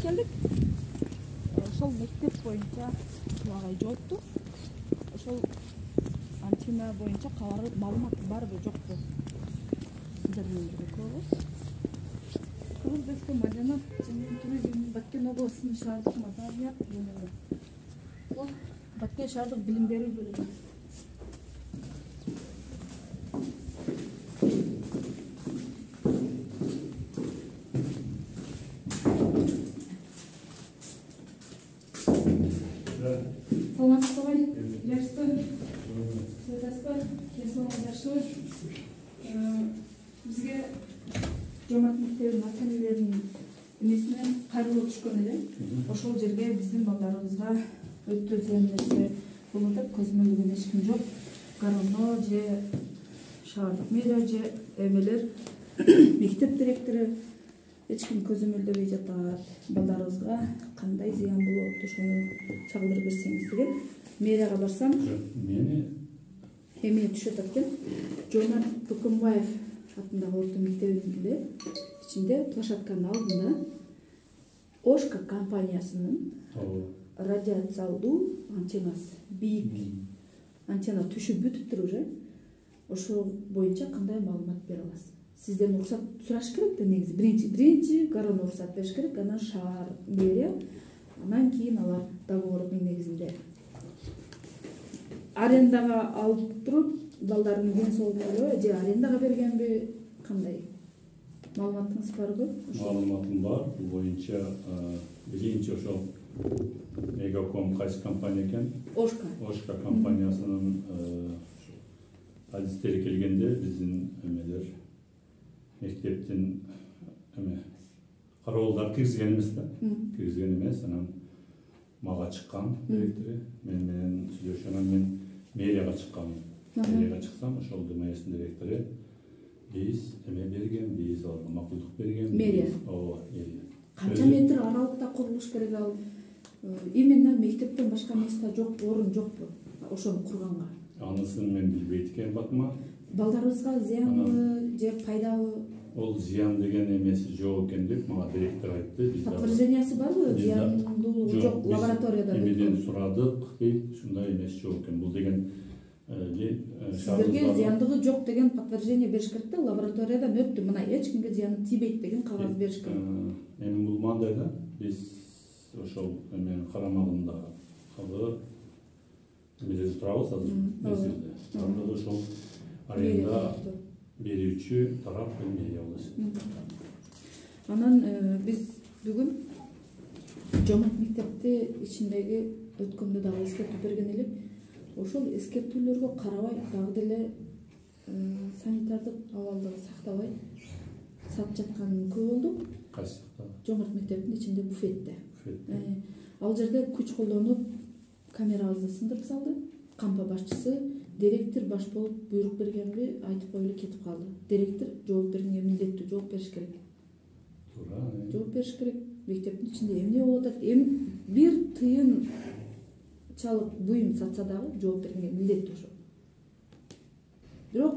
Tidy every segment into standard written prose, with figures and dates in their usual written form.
келдик. Ошол мектеп боюнча буга жоопту. Ошол антина боюнча кабар маалымат барбы жокпу? Сиздер менен бирге көрөбүз. Кыргызстан маданат жана туризм Баткен областынын шаардык маданият бөлүмү. Бул Баткен шаардык билим берүү бөлүмү. Бизге Жомарт мектебинин ата-энелеринин эмесинен кайрылуу түшкөн эле. Ошол жерге биздин балдарыбызга өтө зыян нерсе болуп атат. Көзөмөлдөгөн эч ким жок. Гароно же шаардык мэрия же эмелер мектеп директору эч ким көзөмөлдөбөй жатат. Балдарыбызга кандай зыян болот, ошону чагылдырып берсеңиз деген. Мэрияга барсам, эмне түшүп атат экен. Жомарт Тукумбаев атындагы орто мектебинде ичинде площадканын алдында Ошка компаниясынын радиациялуу антеннасы бийик антенна түшүп бүтүптүр уже. Ошол боюнча кандай маалымат бере аласыз? Сизден уруксат сураш керек да негизи. Биринчи Гарон уруксат бериш керек, анан шаар мэрия, анан кийин алар договордун негизинде арендага алып туруп балдардын ден соолугун ойлобой же арендага бергенби, кандай маалыматыңыз барбы? Маалыматым бар. Бул боюнча биринчи ошол Мегаком кайсы компания экен? Ошка компаниясынын адистери келгенде биздин эмелер мектептин кароолдор киргизген эмес да. Киргизген эмес. Анан мага чыккан директору, мен менен сүйлөшүп, анан мен мэрияга чыккам. Мэрияга чыксам, ошол ДМС директору биз эме берген, биз аларга макулдук берген. Мэрия. Ооба, Канча метр аралыкта курулуш керек ал? Именно мектептен башка места жок, орун жокпу ошону курганга? Анысын мен билбейт экенмин батыма. Балдарыбызга зыянбы же пайдабы? Ол зыян деген эмеси жок экен деп мага директор айтты. Подтверждениясы барбы? Зыяндуулугу жок, лабораторияда эмеден сурадык, ушундай эмес жок экен. Бул деген сиздерге зыяндыгы жок деген подтверждение бериш керек да, лабораториядан өттү, мына эч кимге зыяны тийбейт деген кагаз бериш керек. Эми бул мындай да, биз ошол эменин карамагындагы эмеде турабыз азыр мезгилде. Анда ошол аренда берүүчү тарап мэрия болот. Анан биз бүгүн Жомарт мектепти ичиндеги өткөндө дагы эскертүү берген элек. Ошол эскертүүлөргө карабай дагы деле санитардык абалдыгы сактабай сатып жаткан көп болду. Кайсы? Жомарт мектептин ичинде буфетте. Ал жерде күч колдонуп камерабызды сындырып салды. Кампа башчысы директор баш болуп буйрук бергенби айтып коюп эле кетип калды. Директор жооп бергенге милдеттүү, жооп бериш керек. Туура. Жооп бериш керек. Мектептин ичинде эмне болуп атат? Бир тыйын чалып буюм сатса дагы жооп бергенге милдеттүү ошо. Бирок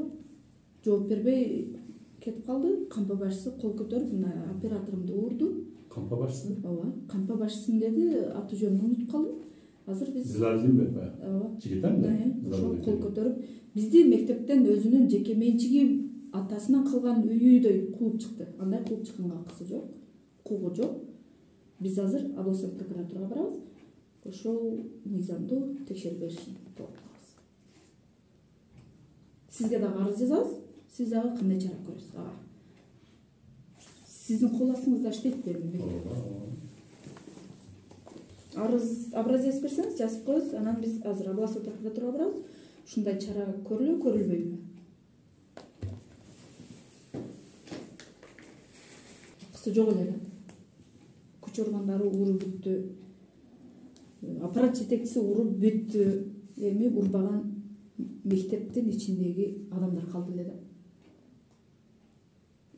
жооп бербей кетип калды. Кампа башчысы кол көтөрүп, мына операторумду урду. Кампа башчысы? Ооба, кампа башчысын деди, аты жөнүн унутуп калдым. Азыр биз Зилалдин бе? Ооба. Жигитем да? Ошол кол көтөрүп, бизди мектептен өзүнүн жеке менчиги атасынан калган үйүдөй кууп чыкты. Андай кууп чыкканга акысы жок, укугу жок. Биз азыр областной прокуратурага барабыз. Ошол мыйзамдуу текшерип беришин талап кылабыз. Сизге дагы арыз жазабыз. Сиз дагы кандай чара көрөсүз? Сиздин кол астыңызда иштейт белги. Арыз образец берсеңиз жазып коебуз. Анан биз азыр областной прокуратурага барабыз. Ушундай чара көрүлө, көрүлбөйбү? Акысы жок эле. Күч органдары уруп бүттү. Аппарат жетекчиси уруп бүттү. Эми урбаган мектептин ичиндеги адамдар калды эле да.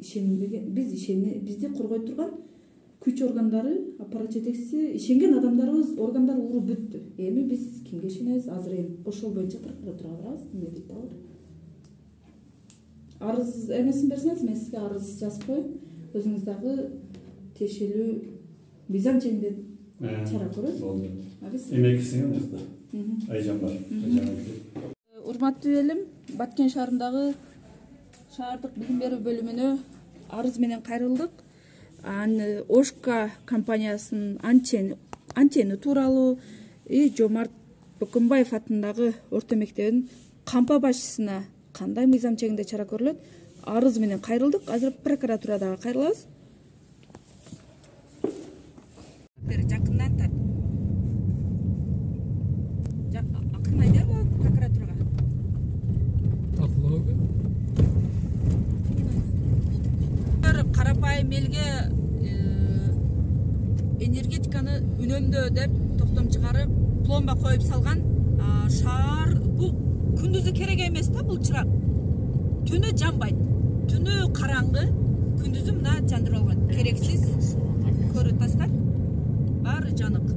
Бизди коргой турган күч органдары, аппарат жетекчиси, ишенген адамдарыбыз, органдар уруп бүттү. Эми биз кимге ишенебиз? Азыр эми ошол боюнча прокуратурага барабыз. Эмне дейт алар? Арыз эмесин берсеңиз, мен сизге арыз жазып коеюн. Өзүңүз дагы тиешелүү Мыйзам чегинде чара көрөбүз. Болду. Биз Эмекисиң эмес. Айжан бар. урматтуу элим, Баткен шаарындагы шаардык билим берүү бөлүмүнө арыз менен кайрылдык. Ошка компаниясынын антени тууралуу Жомарт Бөкөнбаев атындагы орто мектебинин кампа башчысына кандай мыйзам чегинде чара көрүлөт? Арыз менен кайрылдык. Азыр прокуратурадагы кайрылабыз. Жакындан тарт. Акырын айдайбы прокуратурага? Талкуулообу? Карапайым элге энергетиканы үнөмдөө деп токтом чыгарып, пломба коюп салган. Шаар бул күндүзү керек эмес да, бул чырак. Түнү жанбайт. Түнү караңгы, күндүзү мына жандырып алган. Керексиз. Көрүп тастар. Баары жанык.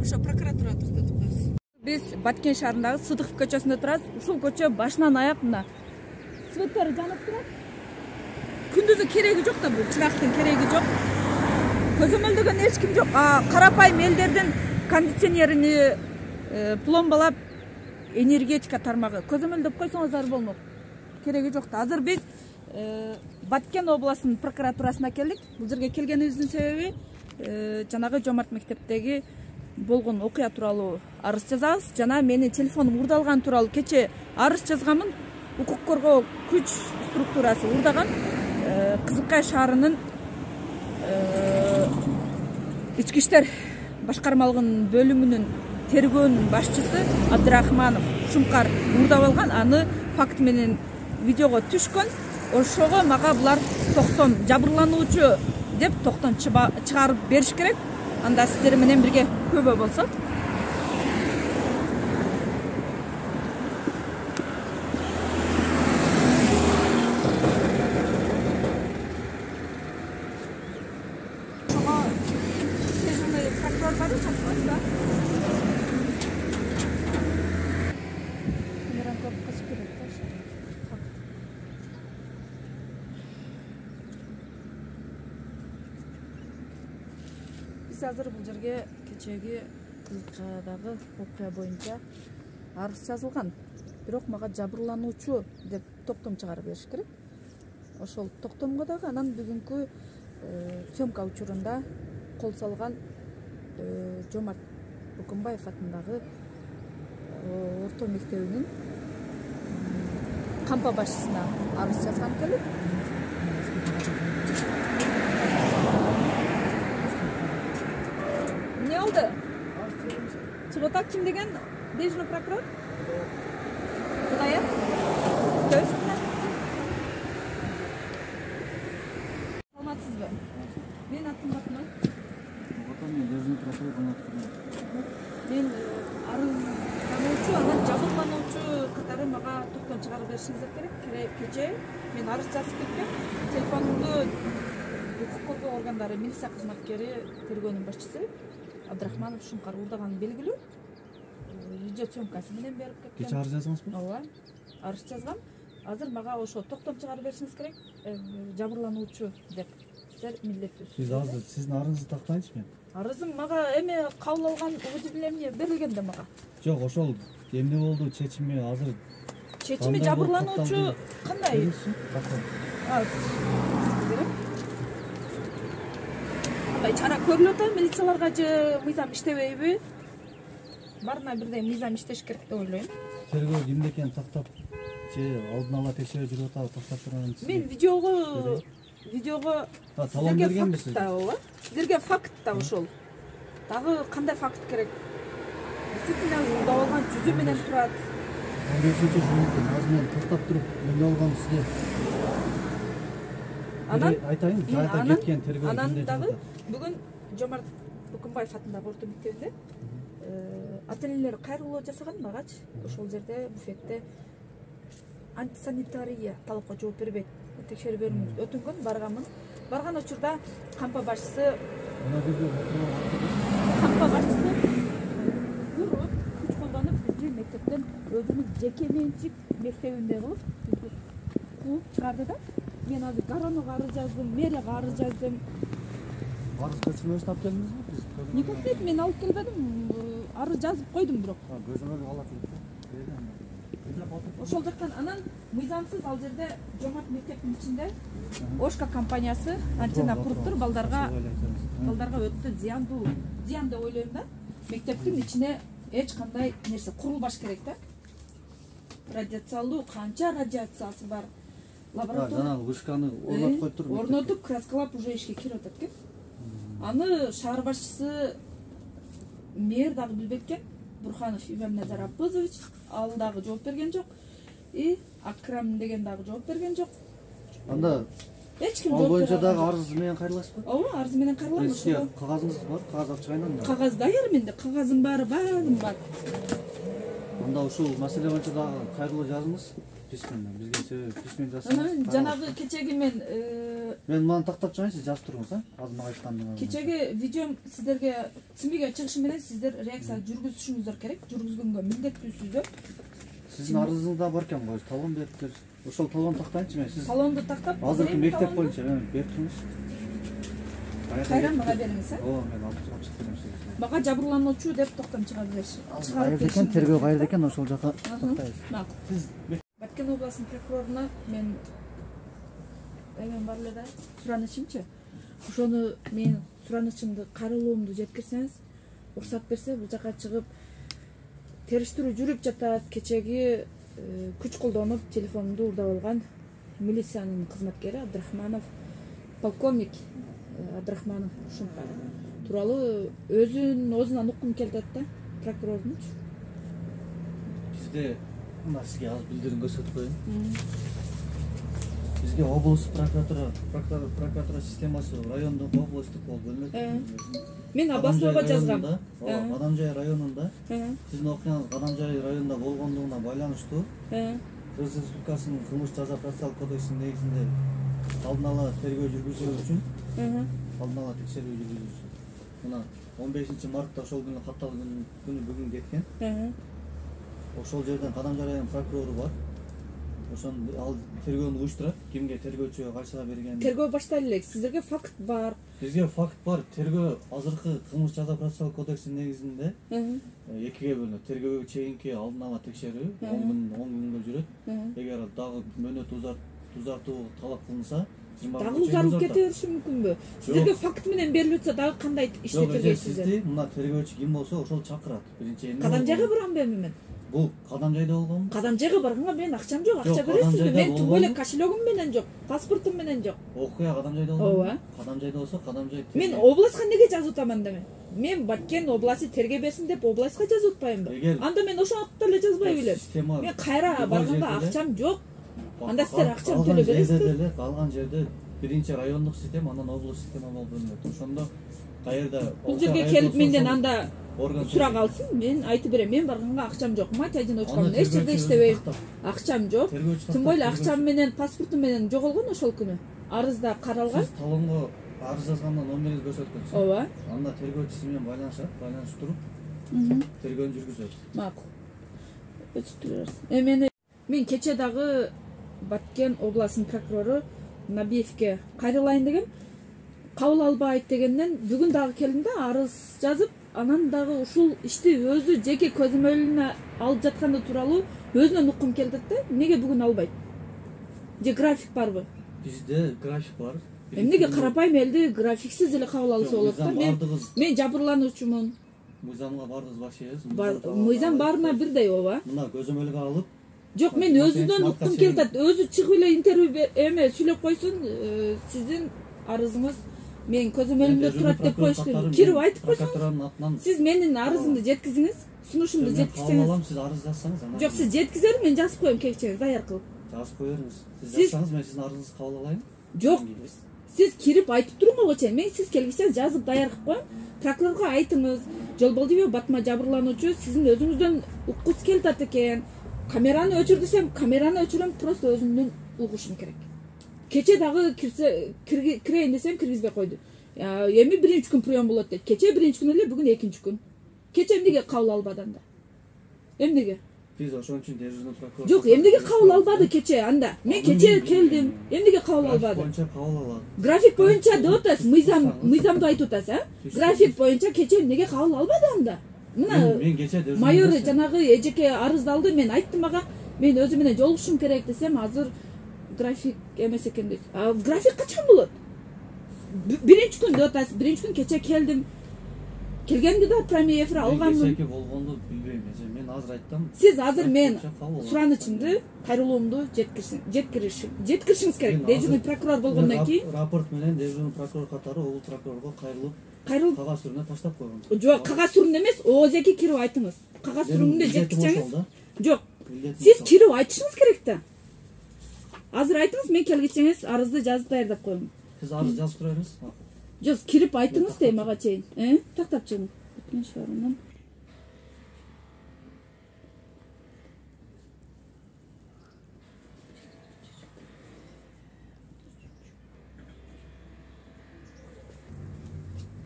Ошо прокуратура токтотуп коебуз. Биз Баткен шаарындагы Сыдыков көчөсүндө турабыз. Ушул көчө башынан аяк мына светтер жанып турат. Күндүзү кереги жок да, бул чырактын кереги жок. Көзөмөлдөгөн эч ким жок. Карапайым элдердин кондиционерини пломбалап энергетика тармагы көзөмөлдөп койсоңуздар болмок. Кереги жок да. Азыр биз Баткен областынын прокуратурасына келдик. Бул жерге келгенибиздин себеби жанагы Жомарт мектептеги болгон окуя тууралуу арыз жазабыз. Жана менин телефонум урдалган тууралуу кече арыз жазганмын. Укук коргоо күч структурасы урдаган. Кызыкай шаарынын ички иштер башкармалыгынын бөлүмүнүн тергөөнүн башчысы Абдрахманов Шумкар урдап алган. Аны факт менен видеого түшкөн. Ошого мага булар токтом жабырлануучу деп токтом чыгарып бериш керек. Анда сиздер менен бирге көбө болсо. Биз азыр бул жерге кечеги Кызыккадагы окуя боюнча арыз жазылган. Бирок мага жабырлануучу деп токтом чыгарып бериш керек. Ошол токтомго дагы анан бүгүнкү съемка учурунда кол салган Жомарт Бөкөнбаев атындагы орто мектебинин кампа башчысына арыз жазган келип. Не oldu? Çıbotak kim degen? Dejno prokuror? Kudaya? Göz mü? Salmatsız mı? Ben attım bakma. Otamın Dejno prokuror anlattım. Ben arızlanuvчу, анан жабырлануучу катары мага токтом чыгарып беришиңиз керек. Кече мен арыз жазып кеткем. Телефонумду укук коргоо органдары милиция кызматкери тергөөнүн башчысы Абдрахманов Шумкар урдаган белгилүү. Видео съемкасы менен берип кеткен. Кече арыз жазгансызбы? Ооба. Арыз жазгам. Азыр мага ошо токтом чыгарып беришиңиз керек. Жабырлануучу деп. Сиздер милдеттүүсүз. Биз азыр сиздин арызыңызды тактайынчы мен. Арызым мага эме кабыл алган уведомление берилген да мага. Жок, ошол эмне болду чечими азыр? Чечими жабырлануучу кандай? Чара көрүлүп атат, милицияларга же мыйзам иштебейби? Барына бирдей мыйзам иштеш керек деп ойлойм. Тергөө кимде экенин тактап же алдын ала текшерип жүрүп атабы, тактап турган? Мен видеого талон бергенбисиз? Ооба. Сиздерге факт да ошол. Дагы кандай факт керек? Действительно урдап алган жүзү менен турат. 15-жыл азыр мен тактап туруп эмне болгон сизге? Анан айтайын, жайда кеткен тергөө. Анан дагы бүгүн Жомарт Бөкөнбаев атындагы орто мектебинде ата-энелер кайрылуу жасаган магачы. Ошол жерде буфетте антисанитария талапка жооп бербейт. Текшерүүбөрүн өтүнгөн барганмын. Барган учурда кампа башчысы күч колдонуп бизди мектептен өзүнүн жеке менчик мектебинде кылып кууп чыгарды да. Мен азыр Гаронго арыз жаздым, мэрияга арыз жаздым. Арыз көчүрмөсүн алып келдиңизби? Никак дейт, мен алып келбедим. Арыз жазып койдум бирок. Көзөмөлгө алат элек. Ошол жактан анан мыйзамсыз ал жерде жомарт мектептин ичинде Ошка компаниясы антенна куруптур, балдарга өтө зыяндуу деп ойлойм да. Мектептин ичине эч кандай нерсе курулбаш керек да. Радиациялуу канча радиациясы бар лаборатория. Жанагы вышканы орнотуп коюп туруп. Орнотуп, краскалап уже ишке кирип атат экен. Аны шаар башчысы мэр дагы билбейт экен. Бурханов Иван Назарапозович, ал дагы жооп берген жок. И Акрам деген дагы жооп берген жок. Анда эч ким ал жооп бербейт. боюнча дагы арыз менен кайрыласызбы? Ооба, арыз менен кайрылам. Ошол кагазыңыз бар, кагаз алып чыгайын. Кагаз даяр менде, кагазым баардыгым бар. Анда ушул маселе боюнча дагы кайрылуу жазыңыз. Письмен, бизге письмен жазсаңыз. Жанагы кечеги мен мунун тактап чыгайын, сиз жазып туруңуз, Азыр мага айткандыгыңыз. кечеги видеом сиздерге СМИге чыгышы менен сиздер реакция жүргүзүшүңүздөр керек. Жүргүзгөнгө милдеттүүсүздөр. Сиздин арызыңыз да бар экен го, талон бериптир. Ошол талонду тактайынчы мен. Сиз Талонду тактап, азыркы мектеп боюнча берип туруңуз. Кайран мага бериңиз, Ооба, мен алып чыгып берем сизге. Мага жабырлануучу деп токтом чыгарып бериши. Кайерде экен, тергөө кайерде экен, ошол жака тактайбыз. Макул. Сиз Баткен областынын прокуроруна мен бар эле да суранычымчы. Ошону мен суранычымды кайрылуумду жеткирсеңиз, уруксат берсе бул жака чыгып териштирүү жүрүп жатат. Кечеги күч колдонуп телефонумду урдап алган милициянын кызматкери Абдрахманов, полковник Абдрахманов ушундай тууралуу өзүнүн оозунан уккум келет да, прокурордунчу. бизде мына сизге азыр билдирүүнү көрсөтүп коеюн. Бизге облустук прокуратура системасы райондук, облустук болуп бөлүнөт. Мен областойго жазгам. Кадамжай районунда сиздин окуяңыз Кадамжай районунда болгондугуна байланыштуу Кыргыз Республикасынын кылмыш жаза процессуалдык кодексинин негизинде алдын ала тергөө жүргүзүү үчүн алдын ала текшерүү жүргүзүүсү. Мына 15 мартта ошол күнү катталган күнү бүгүн кеткен. Ошол жерден Кадамжай районунун прокурору бар. Ошон ал тергөөнү уюштурат. Кимге тергөөчүгө кайсыга берген. Тергөө баштайлы элек. Сиздерге факт бар. Бизге факт бар. Тергөө азыркы кылмыш жаза процессуалдык кодексинин негизинде экиге бөлүнөт. Тергөөгө чейинки алдын ала текшерүү 10 күнгө жүрөт. Эгер дагы мөөнөт узартуу талап кылынса, дагы узарып кете бериши мүмкүнбү? Сиздерге факт менен берилип атса дагы кандай иштетиргейсиздер? Мына тергөөчү ким болсо ошол чакырат. Биринчи Кадамжайга барам мен. Бул Кадамжайда болгон. Кадамжайга барганга мен акчам жок, акча бересизби? Мен түгөл эле кошелегим менен жок, паспортум менен жок. Окуя Кадамжайда болгон. Ооба. Кадамжайда болсо Кадамжай. Мен областка неге жазып атаман да мен Баткен областы терге берсин деп областка жазып атпаймынбы? Анда мен ошондо эле жазбай билем. Мен кайра барганда акчам жок. Анда сиздер акчам төлөп бересиздер. Калган жерде биринчи райондук система, анан облустук система болуп бөлүнөт. Ошондо каерда бул жерге келип менден анда сурак алсын, мен айтып берем. Мен барганга акчам жок. Мать одиночкамын, эч жерде иштебейм. Акчам жок. Тим более акчам менен, паспортум менен жоголгон ошол күнү. Арызда каралган. Сиз талонго арыз жазгандан номериңиз көрсөткөнсүз. Ооба. Анда тергөөчүсү менен байланышат, байланышып туруп тергөөнү жүргүзөт. Макул. Мен кече дагы Баткен областынын прокурору Набиевке кайрылайын дегем. Кабыл албайт дегенден бүгүн дагы келдим да, арыз жазып, анан дагы ушул ишти өзү жеке көзөмөлүнө алып жатканы тууралуу өзүнөн уккум келет да. Неге бүгүн албайт? Же график барбы? Бизде график бар. Эмнеге карапайым элди графиксиз эле кабыл алса болот да? Мен жабырлануучумун. Мыйзамга бардыңыз башыйсыз. Мыйзам баарына бирдей ооба. Мына көзөмөлгө алып. Жок, мен өзүнөн уккум келет. Өзү чыгып эле интервью сүйлөп койсун, сиздин арызыңыз мен көзөмөлүмдө турат деп коюшту. Кирип айтып койсоңуз. Сиз менин арызымды жеткизиңиз, сунушумду жеткизсеңиз. Сиз арыз жазсаңыз, жок, сиз жеткизер, мен жазып коем кечеге даяр кылып. Жазып коерсиз. Сиз жазсаңыз, мен сиздин арызыңызды кабыл алайын. Жок. Сиз кирип айтып туруңузго чейин мен сиз келгиче жазып даяр кылып коем. Прокурорго айтыңыз. Жолболдиева Батма жабырлануучу сиздин өзүңүздөн уккус келет экен. Камераны өчүр десем, камераны өчүрөм, просто өзүмдөн угушум керек. Кече дагы кирейин десем, киргизбей койду. Эми биринчи күн прием болот дейт. Кече биринчи күн эле, бүгүн экинчи күн. Кече эмнеге кабыл албады анда? Эмнеге? Биз ошон үчүн дежурный прокурор. Жок, эмнеге кабыл албады кече анда? Мен кече келдим. Эмнеге кабыл албады? Боюнча кабыл алат. График боюнча деп атасыз, мыйзамды айтып атасыз, а? График боюнча кече эмнеге кабыл албады анда? Мына Мен кече дежурный. майор жанагы эжеке арыздалды, мен айттым ага, мен өзү менен жолугушум керек десем, азыр график эмес экен дейт. А график качан болот? Биринчи күн деп атасыз, биринчи күн кече келдим. Келгенде да премия эфир алганмын. Кечеки болгонду билбейм эже. Мен азыр айттым. Сиз азыр мен суранычымды, кайрылуумду жеткиришиңиз керек. Дежурный прокурор болгондон кийин рапорт менен дежурный прокурор катары облус прокурорго кайрылып кагаз түрүнө таштап койгон. Жок, кагаз түрүндө эмес, ооздеги кирип айтыңыз. Кагаз түрүндө жеткирсеңиз. Жок. Сиз кирип айтышыңыз керек да. Азыр айтыңыз, мен келгичеңиз арызды жазып даярдап коем. Сиз арыз жазып турабыз. Жок, кирип айтыңыз дейм ага чейин. Тактап чыгың. Өткөн шаарынан.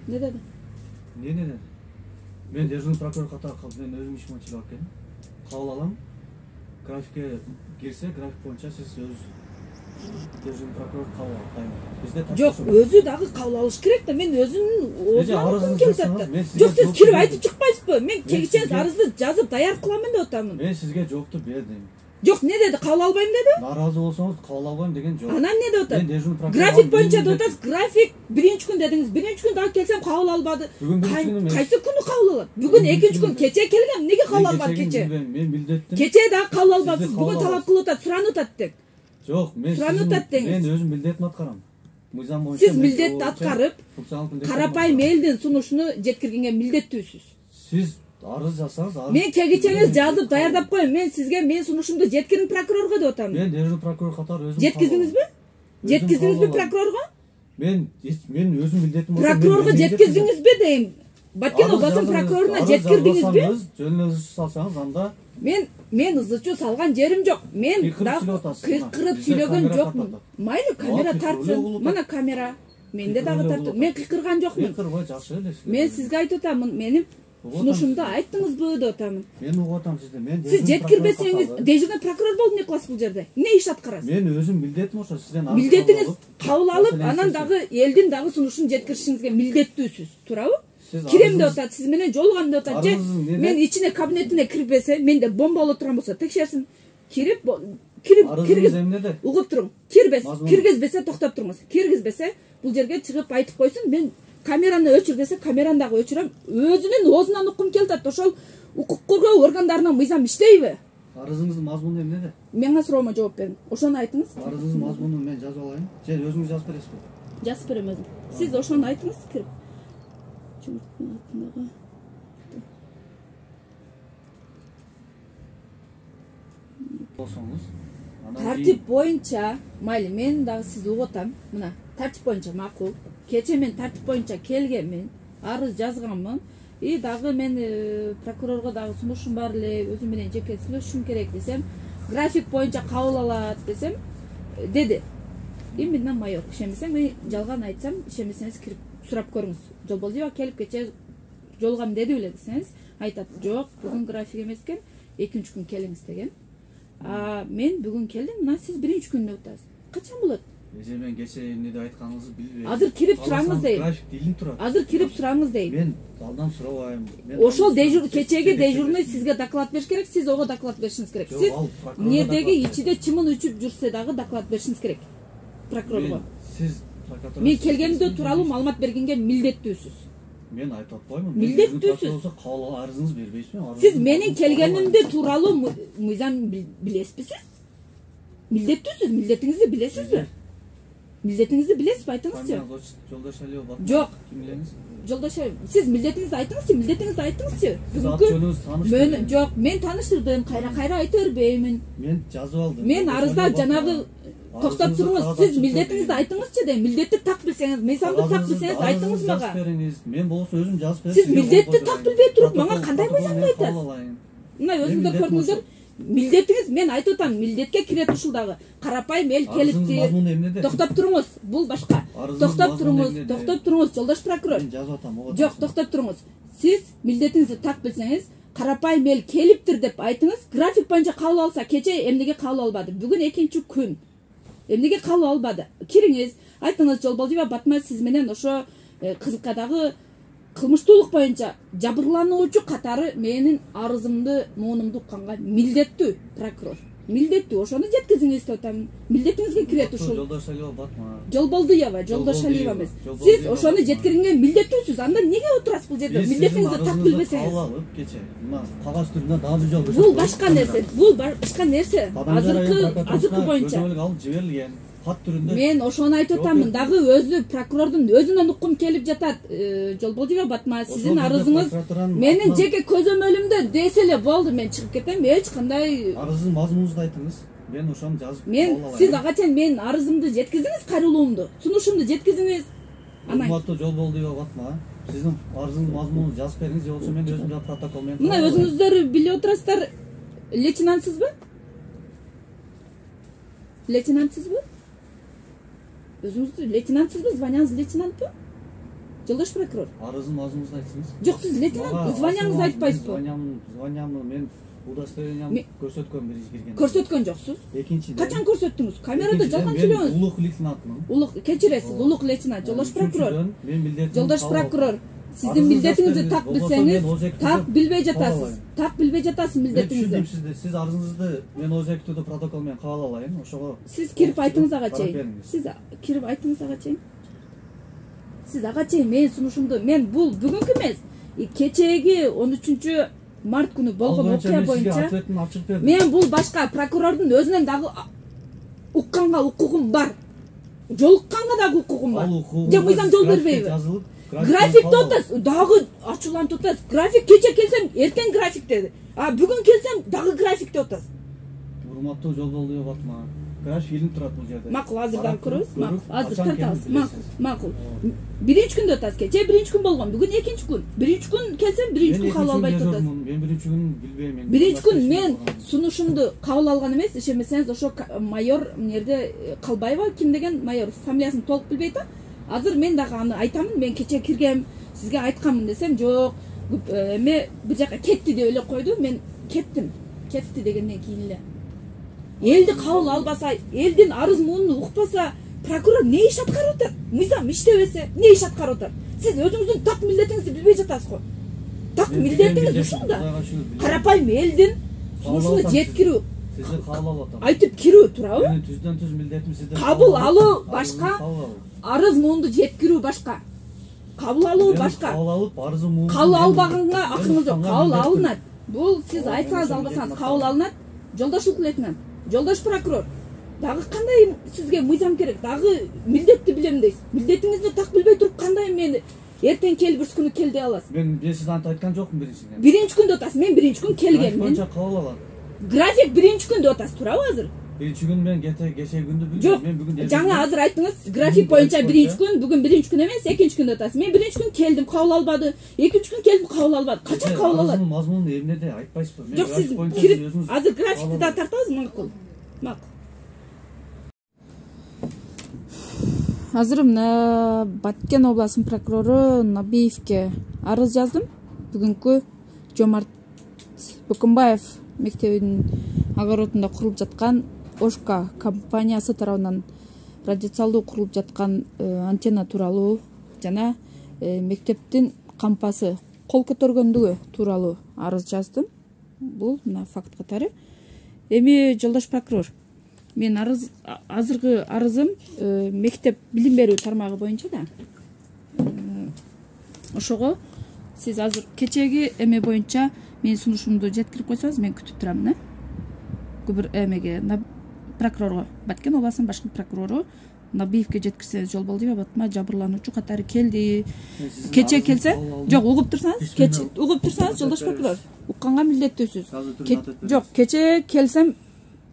Ne dedi? Ne dedi? Ben dejurный прокурор катары мен өзүм иш менен чыгып келдим. Кабыл алам. Графикке кирсе, график боюнча сиз өз дежурный прокурор кабыл алат. Бизде Жок, өзү дагы кабыл алыш керек да, мен өзүнүн арызын келип атты. Жок, сиз кирип айтып чыкпайсызбы? Мен келгичеңиз арызды жазып даяр кыламын деп атамын. Мен сизге жоопту бердим. Жок, не dedi? Кабыл албайм деди? Наразы болсоңуз кабыл албайм деген жок. Анан не деп атат? Мен дежурный прокурор. График боюнча деп атасыз. График биринчи күн дедиңиз. Биринчи күн дагы келсем кабыл албады. Кайсы күнү кабыл алат? Бүгүн экинчи күн кече келгем. Эмнеге кабыл албады кече? Мен билдеттим. Кече дагы кабыл албадыңыз. Бүгүн талап кылып атат, суранып атат деп. Жок, мен өзүм милдетимди аткарам. Мыйзам боюнча сиз милдетти аткарып, карапайым элдин сунушуну жеткиргенге милдеттүүсүз. Сиз арыз жасаңыз, арыз. Мен келгичеңиз жазып даярдап коем. Мен сизге мен сунушумду жеткирин прокурорго деп атам. Мен дежурный прокурор катары өзүм. Жеткиздиңизби? Жеткиздиңизби прокурорго? Мен өзүм милдетим. Прокурорго жеткиздиңизби дейм. Баткен областын прокуроруна жеткирдиңизби? Жөнүнө салсаңыз анда мен ызычуу салган жерим жок. Мен кыйкырып сүйлөгөн жокмун. Майлы камера тартсын. Мына камера. Менде дагы тартып. Мен кыйкырган жокмун. Кыйкырбай жакшы эле. Мен сизге айтып атамын, менин сунушумду айттыңызбы деп атамын. Мен угуп атам сизди. Сиз жеткирбесеңиз, дежурный прокурор болуп эмне кыласыз бул жерде? Эмне иш аткарасыз? Мен өзүм милдетим ошо сизден арыз. Милдетиңиз кабыл алып, анан дагы элдин дагы сунушун жеткиришиңизге милдеттүүсүз. Туурабы? Кирем деп атат, сиз менен жолугам деп атат же. Мен ичине кабинетине кирбесе, менде бомба боло турган болсо текшерсин. Кирип угуп туруң. Киргизбесе токтоп туруңуз. Киргизбесе бул жерге чыгып айтып койсун. Мен камераны өчүр десе, камераны дагы өчүрөм. Өзүнүн оозунан уккум келип атат. Ошол укук коргоо органдарынын мыйзам иштейби? Арызыңыздын мазмуну эмнеде? Менин суроомо жооп бериң. Ошону айтыңыз. Арызыңыздын мазмунун мен жазып алайын. Же өзүңүз жазып бересизби? Жазып берем өзүм. Сиз ошону айтыңыз кирип. Тартип боюнча, майли мен дагы сизди угуп атам. Мына, тартип боюнча макул. Кече мен тартип боюнча келгенмин, арыз жазганмын. И дагы мен прокурорго дагы сунушум бар эле, өзүм менен жеке сүйлөшүшүм керек десем, график боюнча кабыл алат десем, деди. Менден майор, ишенбесең, мен жалган айтсам, ишенбесеңиз кирип сурап көрүңүз. Жолболдиева келип кече жолугам деди беле десеңиз, айтат, жок, бүгүн график эмес экен, экинчи күн келиңиз деген. Мен бүгүн келдим, мына сиз биринчи күн деп атасыз. Качан болот? Эже мен кече эмнеде айтканыңызды билбейм. Азыр кирип сураңыз дейм. График дилин турат. Азыр кирип сураңыз дейм. Мен алдан сурабайм. Ошол кечеги дежурный сизге доклад бериш керек, сиз ого доклад беришиңиз керек. Сиз нердеги ичиде чымын үчүп жүрсө дагы доклад беришиңиз керек прокурорго. Сиз мен келгенде тууралуу маалымат бергенге милдеттүүсүз. Мен айтып атпаймын. Милдеттүүсүз. Кабыл арызыңыз бербейсизби? Сиз менин келгенимде тууралуу мыйзам билесизби сиз? Милдеттүүсүз, милдетиңизди билесизби? Милдетиңизди билесизби, айтыңызчы. Жолдош Алиева бар. Жок. Ким билеңиз? Жолдош, сиз милдетиңизди айтыңызчы, милдетиңизди айтыңызчы. Бүгүнкү жок, мен тааныштырдым, кайра айтып бербеймин. Мен жазып алдым. Мен арызда жанагы токтоп туруңуз, сиз милдетиңизди айтыңызчы дейм. Милдетти так билсеңиз, мыйзамды так билсеңиз айтыңыз мага. Мен болсо өзүм жазып берем. Сиз милдетти так билбей туруп мага кандай мыйзамды айтасыз? Мына өзүңүздөр көрдүңүздөр. Милдетиңиз, мен айтып атам, милдетке кирет ушул дагы. Карапайым эл келипти. Токтоп туруңуз, бул башка. Токтоп туруңуз, жолдош прокурор. Мен жазып атам. Жок, токтоп туруңуз. Сиз милдетиңизди так билсеңиз, карапайым эл келиптир деп айтыңыз. График боюнча кабыл алса, кече эмнеге кабыл албады? Бүгүн экинчи күн. Эмнеге кабыл албады? Кириңиз, айтыңыз Жолболдиева Батма, сиз менен ошо Кызылкадагы кылмыштуулук боюнча жабырлануучу катары менин арызымды, муунумду укканга милдеттүү прокурор. Милдеттүү, ошону жеткизиңиз деп атам. Милдетиңизге кирет ушул. Жолдошалиева Батма. Жолболдиева, Жолдошалиева эмес. Сиз ошону жеткиргенге милдеттүүсүз. Анда эмнеге отурасыз бул жерде? Милдетиңизди так билбесеңиз. Алып кече. Мына кагаз түрүндө дагы жол. Бул башка нерсе. Бул башка нерсе. Азыркы боюнча. Алып жиберилген. Хат түрүндө. Мен ошону айтып атамын. Дагы өзү прокурордун өзүнөн укум келип жатат. Жолболдиева Батма, сиздин арызыңыз менин жеке көзөмөлүмдө десе эле болду, мен чыгып кетем. Эч кандай арыздын мазмунун айтыңыз. Мен ошону жазып мен сиз ага чейин менин арызымды жеткизиңиз, кайрылуумду, сунушумду жеткизиңиз. Урматтуу Жолболдиева Батма, сиздин арызыңыздын мазмунун жазып бериңиз, же болбосо мен өзүм да протокол менен. Мына өзүңүздөр билип отурасыздар, лейтенантсызбы? Лейтенантсызбы? Өзүңүз лейтенантсызбы? Званияңыз лейтенантпы? Жолдош прокурор. Арыздын мазмунун айтсаңыз. Жок, сиз лейтенант, званияңызды айтпайсызбы? Званиямды мен удостоверениямды көрсөткөм биринчи киргенде. Көрсөткөн жоксуз. Экинчиден. Качан көрсөттүңүз? Камерада жалган сүйлөңүз. Улук лейтенантмын. Улук, кечиресиз, улук лейтенант, жолдош прокурор. Мен милдетим. Жолдош прокурор, сиздин милдетиңизди так билсеңиз, так билбей жатасыз. Так билбей жатасыз милдетиңизди. Сиз арызыңызды мен өзектүүдө протокол менен кабыл алайын, ошого. Сиз кирип айтыңыз ага чейин. Сиз кирип айтыңыз ага чейин. Сиз ага чейин мен сунушумду, мен бул бүгүнкү эмес, кечеги 13 март күнү болгон окуя боюнча мен бул башка прокурордун өзүнөн дагы укканга укугум бар. Жолукканга дагы укугум бар. Же мыйзам жол бербейби? Графикте отасыз, дагы ачуулантып отасыз. График кече келсем эртең график деди. А бүгүн келсем дагы графикте отасыз. Урматтуу Жолболдиева Батма, график илинип турат бул жерде. Макул, азыр дагы көрөбүз. Макул, азыр тартабыз. Макул. Биринчи күндө отасыз. Кече биринчи күн болгон, бүгүн экинчи күн. Биринчи күн келсем биринчи күн кабыл албай турасыз. Мен биринчи күн билбейм. Биринчи күн мен сунушумду кабыл алган эмес, ишенбесеңиз ошо майор эмнерде Калбаева ким деген майор, фамилиясын толук билбей атам. Азыр мен дагы аны айтамын, мен кече киргем, сизге айтканмын десем, жок, эме бир жака кетти деп эле койду, мен кеттим. Кетти дегенден кийин эле. Элди кабыл албаса, элдин арыз муунун укпаса, прокурор не иш аткарып атат? Мыйзам иштебесе, не иш аткарып атат? Сиз өзүңүздүн так милдетиңизди билбей жатасыз го. Так милдетиңиз ушунда. Карапайым элдин сунушуна жеткирүү. Сизди кабыл алып атам. Айтып кирүү туурабы? Менин түздөн түз милдетим сизде. Кабыл алуу башка, арыз муунду жеткирүү башка. Кабыл алуу башка. Кабыл алып арыз муун. Кабыл албаганга акыңыз жок, кабыл алынат. Бул сиз айтсаңыз албасаңыз кабыл алынат. Жолдошлук лейтенант, жолдош прокурор. Дагы кандай сизге мыйзам керек? Дагы милдетти билем дейсиз. Милдетиңизди так билбей туруп кандай мени эртең кел, бир күнү кел деп аласыз? Мен сиз антип айткан жокмун биринчиден. Биринчи күндө атасыз. Мен биринчи күн келгем. Мен кабыл алам. График биринчи күндө атасыз, туурабы азыр? Биринчи күн мен кече күндү билбейм. Жок, мен бүгүн жаңа азыр айттыңыз, график боюнча биринчи күн, бүгүн биринчи күн эмес, экинчи күндө атасыз. Мен биринчи күн келдим, кабыл албады. Экинчи күн келдим, кабыл албады. Качан кабыл алат? Мазмунун эмнеде айтпайсызбы? Жок, сиз кирип азыр графикти да тартабыз, макул. Макул. Азыр мына Баткен областынын прокурору Набиевке арыз жаздым. Бүгүнкү Жомарт Бөкөнбаев мектебинин огородунда курулуп жаткан Ошка компаниясы тарабынан радиациялдуу курулуп жаткан антенна тууралуу жана мектептин кампасы кол көтөргөндүгү тууралуу арыз жаздым. Бул мына факт катары. Эми жолдош прокурор, мен азыркы арызым мектеп билим берүү тармагы боюнча да. Ошого сиз азыр кечеги эме боюнча мен сунушумду жеткирип койсоңуз, мен күтүп турам, да? Көбүр эмеге прокурорго, Баткен областынын башкы прокурору Набиевке жеткирсеңиз, Жолболдиева Батма жабырлануучу катары келди. Кече келсе, жок, угуп турсаңыз, жолдош прокурор, укканга милдеттүүсүз. Жок, кече келсем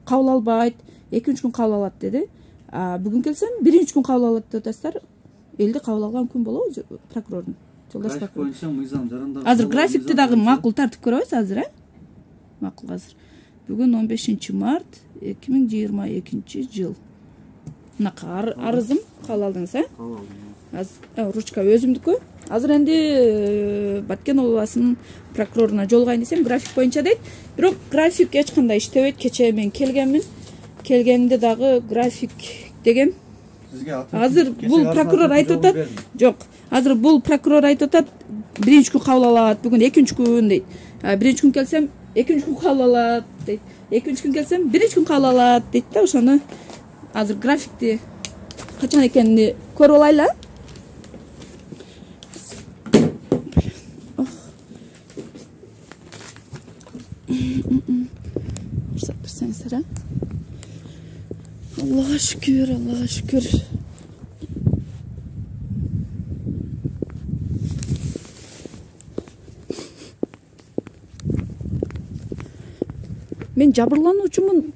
кабыл албайт, экинчи күн кабыл алат деди. Бүгүн келсем биринчи күн кабыл алат деп атасыздар. Элди кабыл алган күн болобу прокурордун? Жолдош прокурор. Азыр графикти дагы макул тартып көрөбүз азыр, Макул азыр. Бүгүн 15 март 2022 жыл. Мына арызым кабыл алдыңыз, Кабыл алдым. ручка өзүмдүкү. Азыр энди Баткен областынын прокуроруна жолугайын десем, график боюнча дейт. Бирок график эч кандай иштебейт. Кечээ мен келгенмин. Келгенде дагы график деген азыр бул прокурор айтып атат. Жок, азыр бул прокурор айтып атат, биринчи күн кабыл алат, бүгүн экинчи күн дейт. Биринчи күн келсем, экинчи күн кабыл алат дейт. Экинчи күн келсем, биринчи күн кабыл алат дейт да. Ошону азыр графикти качан экенин көрүп алайлы. Рұқсат берсеңіздер, а? Аллаға шүкір, Аллаға шүкір. Мен жабырлануучумун,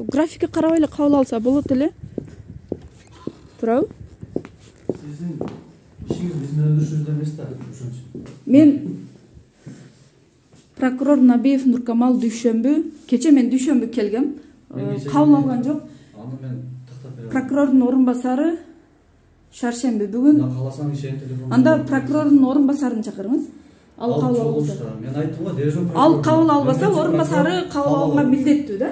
графикке карабай эле кабыл алса болот эле. Туурабы? Сиздин ишиңиз биздин өндүрүшүбүздө эмес да, ошончу. Мен прокурор Набиев Нуркамал дүйшөмбү, кече мен дүйшөмбү келгем. Кабыл алган жок. Аны мен тактап берем. Прокурордун орун басары шаршемби бүгүн. Каласаң ишен телефон. Анда прокурордун орун басарын чакырыңыз. Ал кабыл албаса. Мен айттым го, дежурный прокурор. Ал кабыл албаса, орун басары кабыл алганга милдеттүү да.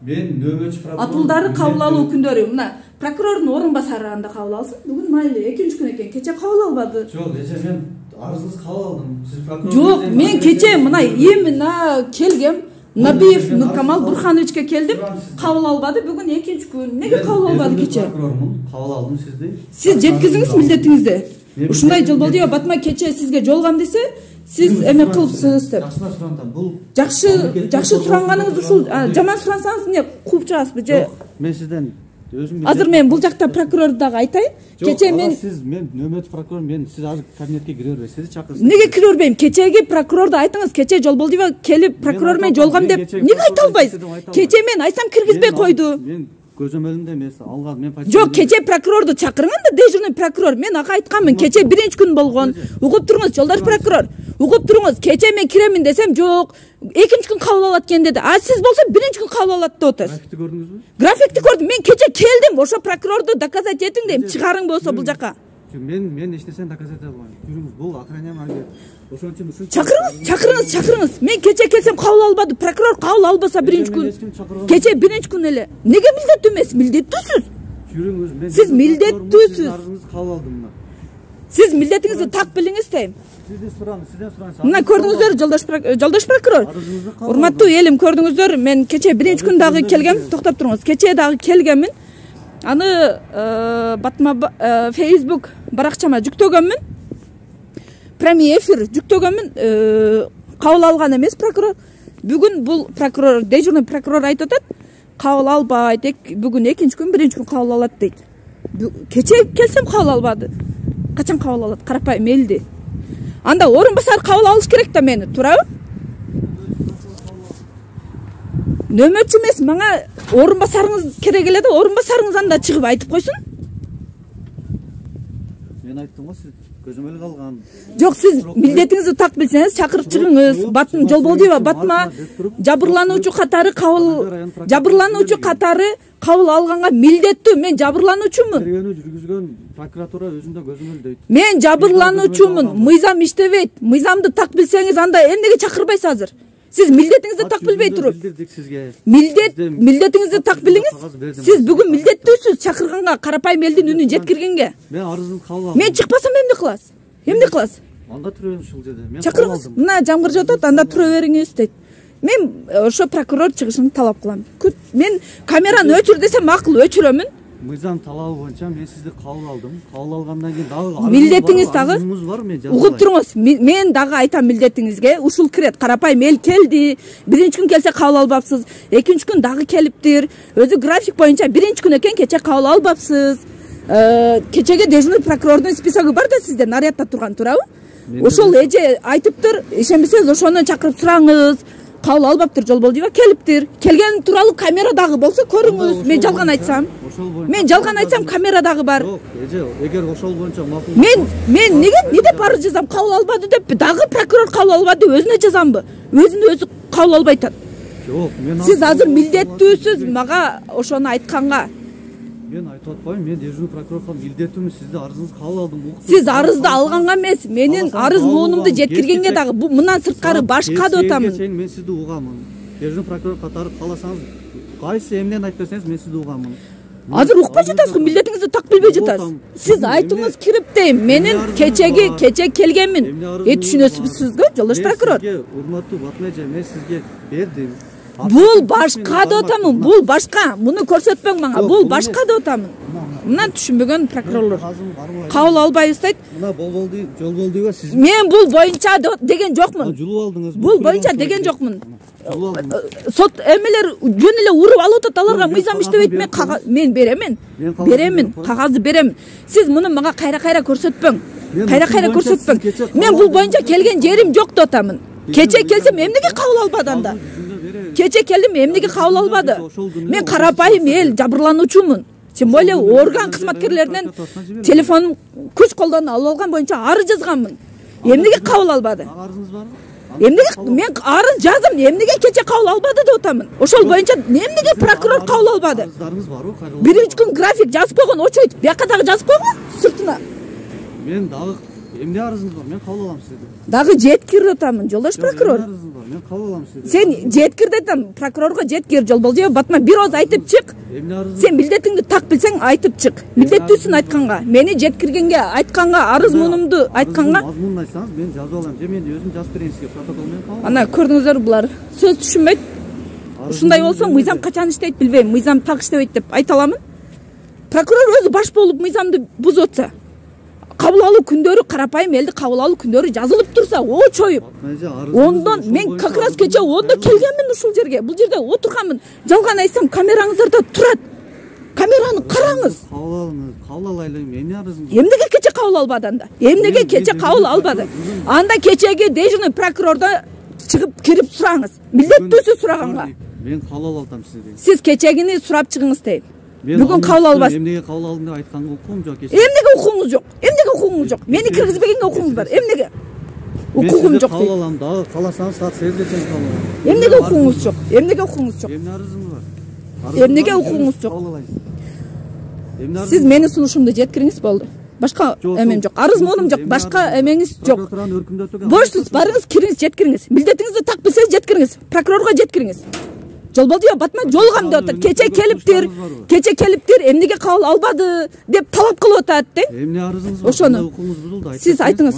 Мен нөмөчү прокурор. Атылдары кабыл алуу күндөрү. Мына прокурордун орун басары анда кабыл алсын. Бүгүн майлы, экинчи күн экен. Кече кабыл албады. Жок, кече мен арызыңыз кабыл алдым. Сиз прокурор. Жок, мен кече мына эмина келгем. Набиев Нуркамал Бурхановичке келдим. Кабыл албады. Бүгүн экинчи күн. Неге кабыл албады кече? Прокурормун. Кабыл алдым сизди. Сиз жеткизиңиз милдетиңизди. Ушундай жол болду, Батма кече сизге жолгам десе, сиз эме кылыпсыз деп. Жакшылап сурантам. Бул жакшы суранганыңыз ушул. Жаман сурансаңыз эмне кууп чыгасызбы же? Мен сизден өзүм Азыр мен бул жакта прокурор дагы айтайын. Кече мен мен нөмөт прокурор, мен сиз азыр кабинетке кире бербейсиз, чакырсыз. Неге кире бербейм? Кечеги прокурорду айтыңыз. Кече Жолболдиева келип прокурор менен жолгам деп. Неге айта албайсыз? Кече мен айтсам киргизбей койду. Мен көзөмөлүмдө эмес, алган мен почти. Жок, кече прокурорду чакырган да, дежурный прокурор. Мен ага айтканмын, кече биринчи күн болгон. Угуп туруңуз, жолдош прокурор. Угуп туруңуз, кече мен киремин десем, жок, экинчи күн кабыл алат экен деди. А сиз болсо биринчи күн кабыл алат деп атасыз. Графикти көрдүңүзбү? Графикти көрдүм. Мен кече келдим, ошо прокурорду доказать этиң дейм, чыгарың болсо бул жака. Мен эчтесен доказать албайм. Жүрүңүз, бул охраняма ошон үчүн ушул. Чакырыңыз. Мен кече келсем кабыл албады. Прокурор кабыл албаса биринчи күн. Кече биринчи күн эле. Неге милдеттүү эмес? Милдеттүүсүз. Жүрүңүз, мен. Сиз милдеттүүсүз. Арызыңызды кабыл алдым мына. Сиз милдетиңизди так билиңиз дейм. Сизден сураңыз. Мына көрдүңүздөр, жолдош прокурор. Урматтуу элим, көрдүңүздөр, мен кече биринчи күн дагы келгем. Токтоп туруңуз. Кече дагы келгенмин. Аны Батма Facebook баракчама жүктөгөнмүн. Прямой эфир жүктөгөнмүн. Кабыл алган эмес прокурор. Бүгүн бул прокурор, дежурный прокурор айтып атат, кабыл албайт, бүгүн экинчи күн, биринчи күн кабыл алат дейт. Кече келсем кабыл албады. Качан кабыл алат? Карапайым элди. Анда орун басар кабыл алыш керек да мени, туурабы? Нөмөчү эмес, мага орун басарыңыз керек эле да, орун басарыңыз анда чыгып айтып койсун. Мен айттым го, сиз көзөмөл калган. Жок, сиз милдетиңизди так билсеңиз, чакырып чыгыңыз. Батын Жолболдиева, Батма жабырлануучу катары кабыл алганга милдеттүү. Мен жабырлануучумун. Тергөөнү жүргүзгөн прокуратура өзүндө көзөмөл дейт. Мен жабырлануучумун. Мыйзам иштебейт. Мыйзамды так билсеңиз, анда эмнеге чакырбайсыз азыр? Сиз милдетиңизди так билбей туруп. Милдетиңизди так билиңиз. Сиз бүгүн милдеттүүсүз чакырганга, карапайым элдин үнүн жеткиргенге. Мен арызымды кабыл алдым. Мен чыкпасам эмне кыласыз? Эмне кыласыз? Анда тура бериңиз ушул жерде. Мен чакырыңыз. Мына жамгыр жатат, анда тура бериңиз дейт. Мен ошо прокурор чыгышын талап кылам. Мен камераны өчүр десем макул өчүрөмүн. Мыйзам талабы боюнча мен сизди кабыл алдым. Кабыл алгандан кийин дагы милдетиңиз дагы угуп туруңуз. Мен дагы айтам милдетиңизге. Ушул кирет. Карапайым эл келди. Биринчи күн келсе кабыл албапсыз. Экинчи күн дагы келиптир. Өзү график боюнча биринчи күн экен, кече кабыл албапсыз. Кечеге дежурный прокурордун списогу бар да сизде нарядда турган, туурабы? Ошол эже айтыптыр. Ишенбесеңиз ошону чакырып сураңыз. Кабыл албаптыр, Жолболдиева келиптир. Келген тууралуу камера дагы болсо көрүңүз. Мен жалган айтсам. Камера дагы бар. Жок, эже, эгер ошол боюнча макул. Мен неге деп арыз жазам? Кабыл албады деп дагы прокурор кабыл албады өзүнө жазамбы? Өзүнө өзү кабыл албай атат. Жок, мен сиз азыр милдеттүүсүз мага ошону айтканга. Мен айтып атпаймын, мен дежурный прокурорго милдеттүүмүн, сизди арызыңызды кабыл алдым. Сиз арызды алганга эмес, менин арыз муунумду жеткиргенге дагы мындан сырткары башка да отамын. Мен сизди угамын. Дежурный прокурор катары кааласаңыз, кайсы эмнени айтып берсеңиз мен сизди угамын. Азыр укпай жатасыз, милдетиңизди так билбей жатасыз. Сиз айтыңыз кирип дейм, менин кече келгенмин. Түшүнөсүзбү, жолдош прокурор? Урматтуу Батмай эже, мен сизге бердим. Бул башка да отамын, бул башка. Муну көрсөтпөң мага, бул башка да отамын. Мындан түшүнбөгөн прокурорлор кабыл албай устайт. Мына жол болдуга сиз. Мен бул боюнча деген жокмун. Жулуп алдыңыз. Бул боюнча деген жокмун. Сот эмелер жөн эле уруп алып атат, аларга мыйзам иштебейт. Мен беремин, кагазды беремин. Сиз муну мага кайра көрсөтпөң. Кайра көрсөтпөң. Мен бул боюнча келген жерим жок деп атамын. Кече келсем эмнеге кабыл албады анда? Кече келдим, эмнеге кабыл албады? Мен карапайым эл, жабырлануучумун. Тем более орган кызматкерлеринен телефон күч колдон алып алган боюнча арыз жазганмын. Эмнеге кабыл албады? Арызыңыз барбы? Эмнеге мен арыз жаздым, эмнеге кече кабыл албады деп атамын. Ошол боюнча эмнеге прокурор кабыл албады? Арыздарыңыз барбы? 1 күн график жазып койгон, очойт. Бияка дагы жазып койгон сыртына. Мен дагы эмне арызыңыз бар? Мен кабыл алам сизди. Дагы жеткир деп атамын, жолдош прокурор. Мен кабыл алам сизди. Сен жеткир деп атам, прокурорго жеткир, Жолболдиева Батма, бир оз айтып чык. Эмне арыз? Сен милдетиңди так билсең айтып чык. Милдеттүүсүн айтканга, мени жеткиргенге айтканга, арыз мунумду айтканга. Мазмунун айтсаңыз, мен жазып алам. Же мен өзүм жазып берейин сизге протокол менен кабыл. Ана көрдүңүздөр, булар сөз түшүнбөйт. Ушундай болсо мыйзам качан иштейт билбейм, мыйзам так иштебейт деп айта аламын. Прокурор өзү баш болуп мыйзамды бузуп атса, кабыл алуу күндөрү, карапайым элди кабыл алуу күндөрү жазылып турса, очоюп. Ондон мен как раз кече 10-да келгенмин ушул жерге. Бул жерде отурганмын. Жалган айтсам, камераңыздарда турат. Камераны караңыз. Кабыл алайлы, эмне арызыңыз? Эмнеге кече кабыл албады анда? Эмнеге кече кабыл албады? Анда кечеге дежурный прокурорда чыгып кирип сураңыз. Милдеттүүсү сураганга. Мен кабыл алам сизди. Сиз кечегини сурап чыгыңыз дейм. Бүгүн кабыл албас. Эмнеге кабыл алдым деп айтканга укугум жок. Эмнеге укугуңуз жок? Эмнеге укугуңуз жок? Мени киргизбегенге укугуңуз бар. Эмнеге? Укугум жок. Кабыл алам, дагы кааласаңыз саат 8-ден кабыл алам. Эмнеге укугуңуз жок? Эмнеге укугуңуз жок? Эмне арызыңыз бар? Эмнеге укугуңуз жок? Сиз менин сунушумду жеткириңиз болду. Башка эмем жок. Арыз муунум жок. Башка эмеңиз жок. Бошсуз, барыңыз, кириңиз, жеткириңиз. Милдетиңизди так билсеңиз жеткириңиз. Прокурорго жеткириңиз. Жолболдиева Батма жолгам деп атат. Кече келиптир, эмнеге кабыл албады деп талап кылып атат де. Эмне арызыңыз бар? Ошону Укугуңуз бузулду. Сиз айтыңыз.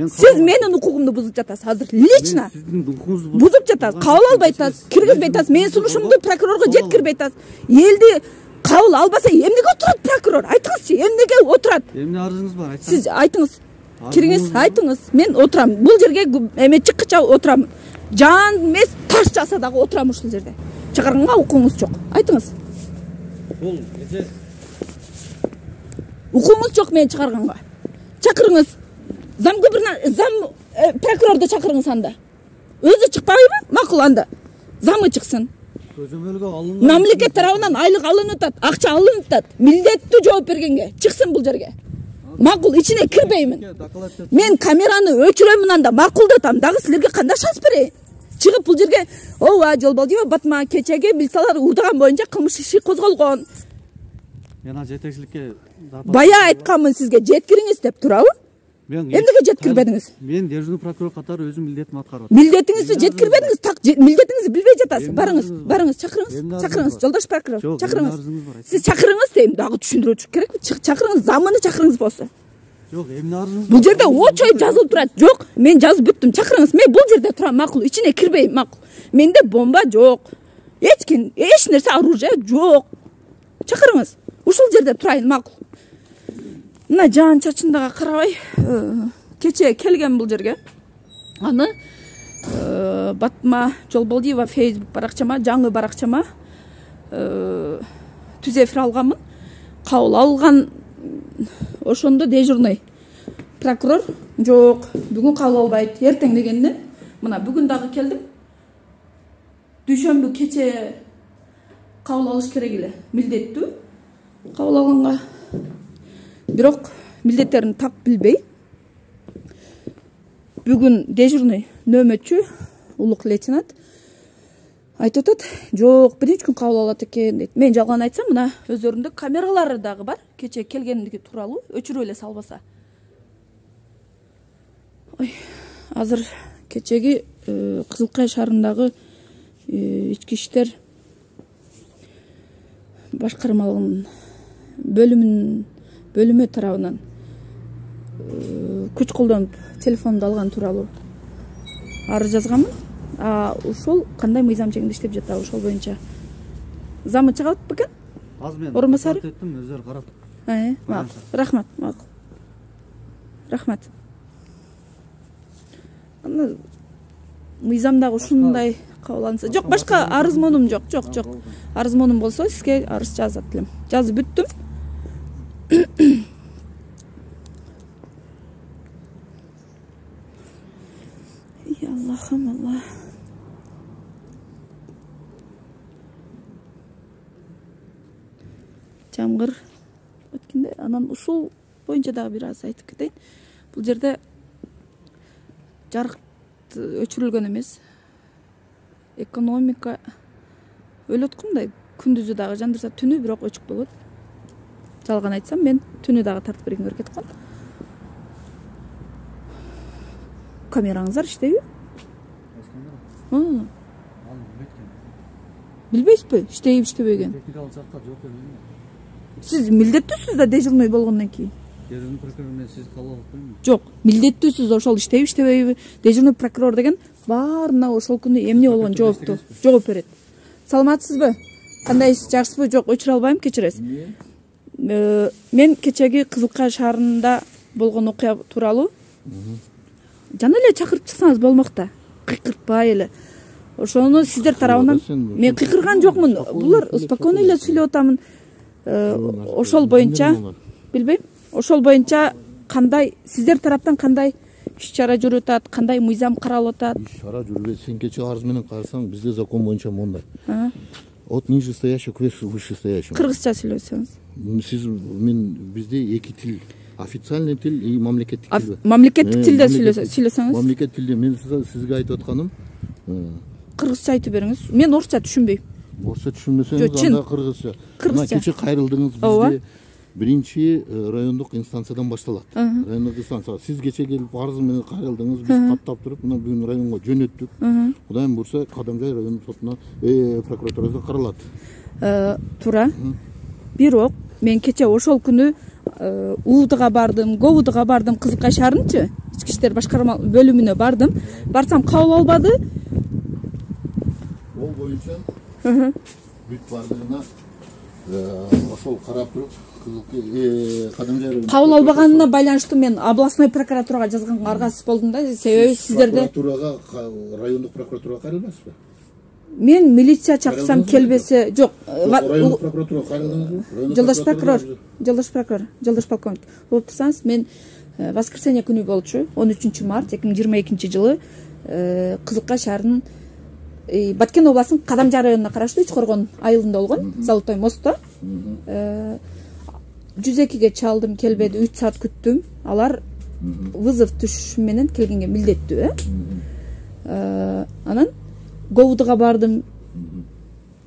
Сиз менин укугумду бузуп жатасыз азыр. Лично бузуп жатасыз. Кабыл албай атасыз, киргизбей атасыз. Менин сунушумду прокурорго жеткирбей атасыз. Элди кабыл албаса эмнеге отурат прокурор? Айтыңызчы, эмнеге отурат? Эмне арызыңыз бар? Сиз айтыңыз. Кириңиз, айтыңыз. Мен отурам. Бул жерге эме чыккыча отурам. Жан эмес, таш жаса дагы отурам ушул жерде. Чыгарганга укугуңуз жок. Айтыңыз. Бул эже Укугуңуз жок мени чыгарганга. Чакырыңыз. Зам прокурорду чакырыңыз анда. Өзү чыкпайбы? Макул анда. Замы чыксын. көзөмөлгө алынган. Мамлекет тарабынан айлык алынып атат, акча алынып атат. Милдеттүү жооп бергенге чыксын бул жерге. Макул, ичине кирбеймин. Мен камераны өчүрөмүн анда, макул деп атам. Дагы силерге кандай шанс берейин? Чыгып бул жерге, ооба, Жолболдиева Батма кечеге милициялар уурдаган боюнча кылмыш иши козголгон. Жана жетекчиликке Бая айтканмын сизге, жеткириңиз деп турабы? Эмнеге жеткирбедиңиз? Мен дежурный прокурор катары өзүм милдетимди аткарып атам. Милдетиңизди жеткирбедиңиз, так милдетиңизди билбей жатасыз. Барыңыз, чакырыңыз, жолдош прокурор, чакырыңыз. Сиз чакырыңыз дейм, дагы түшүндүрүүчү керекпи? Чакырыңыз, заманы чакырыңыз болсо. Жок, эмне арызыңыз? Бул жерде очой жазылып турат. Жок, мен жазып бүттүм. Чакырыңыз. Мен бул жерде турам, макул. Ичине кирбейм, макул. Менде бомба жок. Эч нерсе оружие жок. Чакырыңыз. Ушул жерде турайын, макул. Мына жан чачындага карабай, кече келген бул жерге. Аны Батма Жолболдиева Facebook баракчама, жаңы баракчама түз эфир алганмын. Кабыл алган ошондо дежурный прокурор жок, бүгүн кабыл албайт, эртең дегенде, мына бүгүн дагы келдим. Дүйшөмбү кече кабыл алыш керек эле, милдеттүү. Кабыл алганга бирок милдеттерин так билбей. Бүгүн дежурный нөмөтчү улук лейтенант айтып атат, жок, бир 3 күн кабыл алат экен дейт. Мен жалган айтсам, мына өздөрүндө камералары дагы бар. Кече келгендиги тууралуу өчүрүп эле салбаса. Ой, азыр кечеги Кызылкая шаарындагы ички иштер башкармалыгынын бөлүмү тарабынан күч колдонуп телефонду алган тууралуу арыз жазганмын. Ошол кандай мыйзам чегинде иштеп жатабы, ошол боюнча замы чыгат бекен? Азыр мен Орун басары өттүм, өздөрү карап. Рахмат, макул. Рахмат. Аны мыйзамдагы ушундай кабылданса, жок, башка арыз монум жок. Арыз монум болсо сизге арыз жазат элем. Жазып бүттүм. Ya Allah'ım Allah. Жамгыр өткенде анан ушул боюнча дагы бир аз айтып кетейин. Бул жерде жарык өчүрүлгөн эмес. Экономика өлөт кандай, күндүзү дагы жандырса, түнү бирок өчүк болот. Жалган айтсам, мен түнү дагы тартып бергенге аракет кылгам. Камераңыздар иштейби? Билбейсизби, иштейби, иштебеген? Техникалык жакка жооп бербейм. Сиз милдеттүүсүз да дежурный болгондон кийин. Дежурный прокурор менен сиз кабыл алып коймун. Жок, милдеттүүсүз, ошол иштейби, иштебейби? Дежурный прокурор деген баарына ошол күнү эмне болгон жооп берет. Саламатсызбы? Кандайсыз, жакшысызбы? Жок, өчүрө албайм, кечиресиз. Мен кечеги Кызылкая шаарында болгон окуя тууралуу жана эле чакырып чыксаңыз болмок да. Кыйкыртпай эле. Ошону сиздер тарабынан мен кыйкырган жокмун. Булар спокойно эле сүйлөп атамын. Ошол боюнча билбейм. Ошол боюнча кандай сиздер тараптан кандай иш-чара жүрүп атат, кандай мыйзам каралып атат? Иш-чара жүрбөйт. Сен кече арыз менен карасаң, бизде закон боюнча мондай. От нижестоящий к вышестоящему. Кыргызча сүйлөсөңүз. Сиз бизде эки тил. Официальный тил и мамлекеттик тил. Мамлекеттик тилде сүйлөсөңүз. Мамлекеттик тилде мен сизге айтып атканым. Кыргызча айтып бериңиз. Мен орусча түшүнбөйм. Орусча түшүнбөсөңүз анда кыргызча. Мына кече кайрылдыңыз, бизде биринчи райондук инстанциядан башталат. Райондук инстанция. Сиз кече келип арыз менен кайрылдыңыз, биз каттап туруп, мына бүгүн районго жөнөттүк. Кудайым бурса, Кадамжай райондук сотуна, прокуратурасына каралат. Туура. Бирок мен кече ошол күнү УУДга бардым, ГОУДга бардым, Кызылкая шаарынчы ички иштер башкарма бөлүмүнө бардым. Барсам кабыл албады. Ол боюнча бүт бардыгына ошол карап туруп Кадамжай кабыл албаганына байланыштуу мен областной прокуратурага жазганга аргасыз болдум да. Себеби сиздерде прокуратурага, райондук прокуратурага кайрылбайсызбы? Мен милиция чакырсам келбесе, жок. Райондук прокуратурага кайрылдыңызбы? Жолдош прокурор, жолдош полковник. Болуп турсаңыз, мен воскресенье күнү болчу, 13 март 2022 жылы Кызылкая шаарынын Баткен областынын Кадамжай районуна караштуу Ичкоргон айылында болгон, Золотой мостто. 102-ге чалдым, келбеди, 3 саат күттүм. Алар вызов түшүшү менен келгенге милдеттүү, Анан ГОУДга бардым.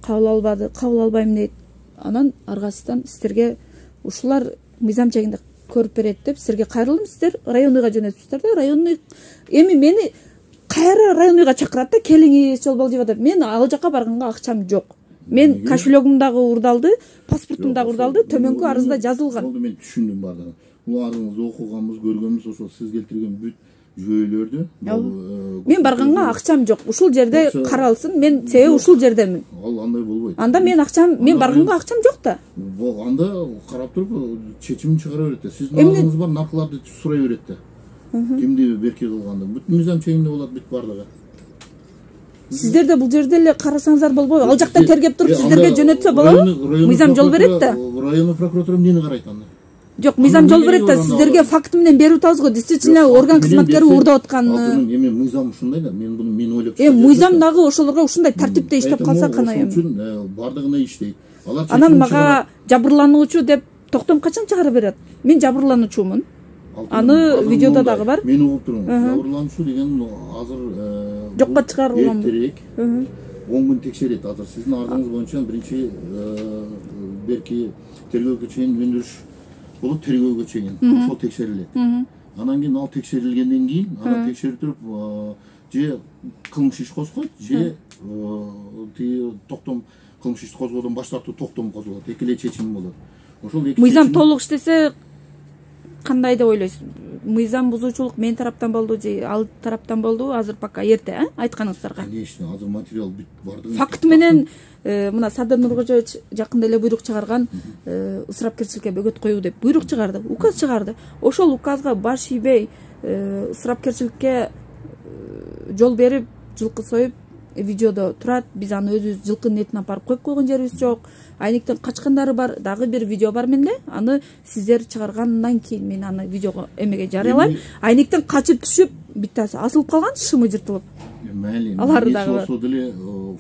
Кабыл албады, кабыл албайм дейт. Анан аргасынан сиздерге ушулар мыйзам чегинде көрүп берет деп сиздерге кайрылдым. Сиздер районныйга жөнөтүпсүздөр да. Районный эми мени кайра районныйга чакырат да, келиңиз чолбол деп атат. Мен ал жака барганга акчам жок. Мен кошелегим дагы урдалды, паспортум дагы урдалды, төмөнкү арызда жазылган. Болду, мен түшүндүм бардыгын. Бул арызыңызды окуганбыз, көргөнбүз, ошол сиз келтирген бүт жүйөлөрдү. Мен барганга акчам жок. Ушул жерде каралсын. Мен себеби ушул жердемин. Ал андай болбойт. Анда мен барганга акчам жок да. Анда карап туруп чечимин чыгара берет да. Сиздин арызыңыз бар, наркыларды сурай берет да. Кимди берке кылганда. Бүт мыйзам чегинде болот, бүт бардыгы. Сиздер де бул жерде эле карасаңыздар болбойбу? Ал жакта тергеп туруп сиздерге жөнөтсө болобу? Мыйзам жол берет да. Райондук прокуратура эмнени карайт анда? Жок, мыйзам жол берет да. Сиздерге факт менен берип атабыз го. Действительно орган кызматкери уурдап атканын. Эми мыйзам ушундай да. Мен буну ойлоп мыйзам дагы ошолорго ушундай тартипте иштеп калса кана эми. Ошон үчүн бардыгына иштейт. Анан мага жабырлануучу деп токтом качан чыгара берет? Мен жабырлануучумун. Аны видеода дагы бар. Мен угуп турмун. Жабырлануучу деген азыр жокко чыгарылган. 10 күн текшерет. Азыр сиздин арызыңыз боюнча биринчи берки тергөөгө чейин өндүрүш болуп, тергөөгө чейин ошол текшерилет. Анан кийин ал текшерилгенден кийин аны текшерип туруп же кылмыш иш козгойт, же тиги токтом кылмыш иш козгоодон баш тартуу токтом козголот. Эки эле чечим болот. Ошол эки мыйзам толук иштесе кандай деп ойлойсуз? Мыйзам бузуучулук мен тараптан болду же ал тараптан болду? Азыр пока эрте, айтканыңыздарга. Конечно, азыр материал бүт бардыгы. Факт менен мына Садыр Нуркожоевич жакында эле буйрук чыгарган, ысырапкерчиликке бөгөт коюу деп буйрук чыгарды, указ чыгарды. Ошол указга баш ийбей ысырапкерчиликке жол берип, жылкы союп, видеодо турат. Биз аны өзүбүз жылкынын этин апарып коюп койгон жерибиз жок. Айниктен качкандары бар, дагы бир видео бар менде. Аны сиздер чыгаргандан кийин мен аны видеого эмеге жарыялайм. Айниктен качып түшүп, биттасы асылып калган, шымы жыртылып. Майли. Алар дагы бар. Ошол деле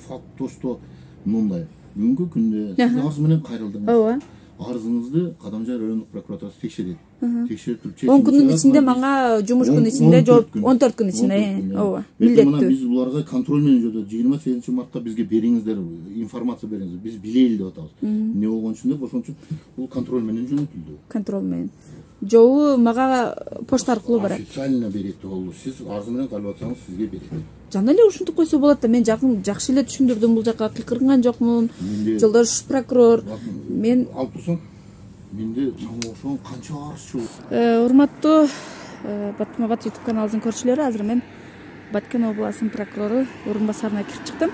факт то, что мындай. Бүгүнкү күндө сиз арыз менен кайрылдыңыз. Ооба. Арызыңызды Кадамжай райондук прокуратурасы текшерет. Текшерип туруп 10 күндүн ичинде мага жумуш күнү ичинде жооп 14 күн ичинде. Ооба. Милдеттүү. Биз буларга контроль менен жолдо 28 мартта бизге бериңиздер, информация бериңиздер. Биз билели деп атабыз. Эмне болгон үчүн деп, ошон үчүн бул контроль менен жөнөтүлдү. Контроль менен. Жообу мага почта аркылуу барат. Официально берет болду. Сиз арыз менен калып атсаңыз сизге берет. Жана эле ушинтип койсо болот да. Мен жакшы эле түшүндүрдүм, бул жака кыйкырган жокмун. Жолдош прокурор. Мен алып турсаң, менде ошон канча арыз чыгып. Урматтуу Батма Бат YouTube каналыбыздын көрүүчүлөрү, азыр мен Баткен областынын прокурору орун басарына кирип чыктым.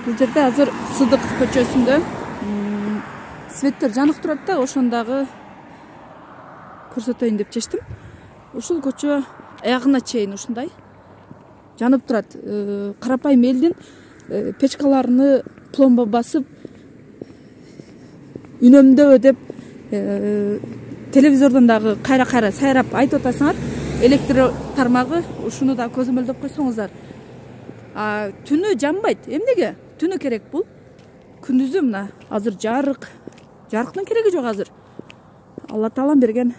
Бул жерде азыр Сыдык көчөсүндө светтер жанык турат да, ошондагы көрсөтөйүн деп чечтим. Ушул көчө аягына чейин ушундай жанып турат. Карапайым элдин печкаларыны пломба басып үнөмдөбө деп телевизордон дагы кайра сайрап айтып атасыңар. Электр тармагы ушуну да көзөмөлдөп койсоңуздар. Түнү жанбайт. Эмнеге? Түнү керек бул. Күндүзү мына азыр жарыктын кереги жок азыр. Алла Таалам берген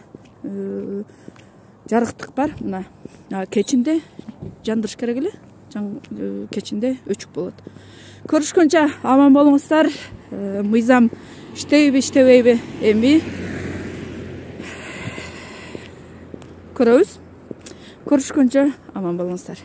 жарыктык бар. Мына кечинде жандырыш керек эле. Кечинде өчүк болот. Көрүшкөнчө аман болуңуздар. Мыйзам иштейби, иштебейби эми көрөбүз. Көрүшкөнчө аман болуңуздар.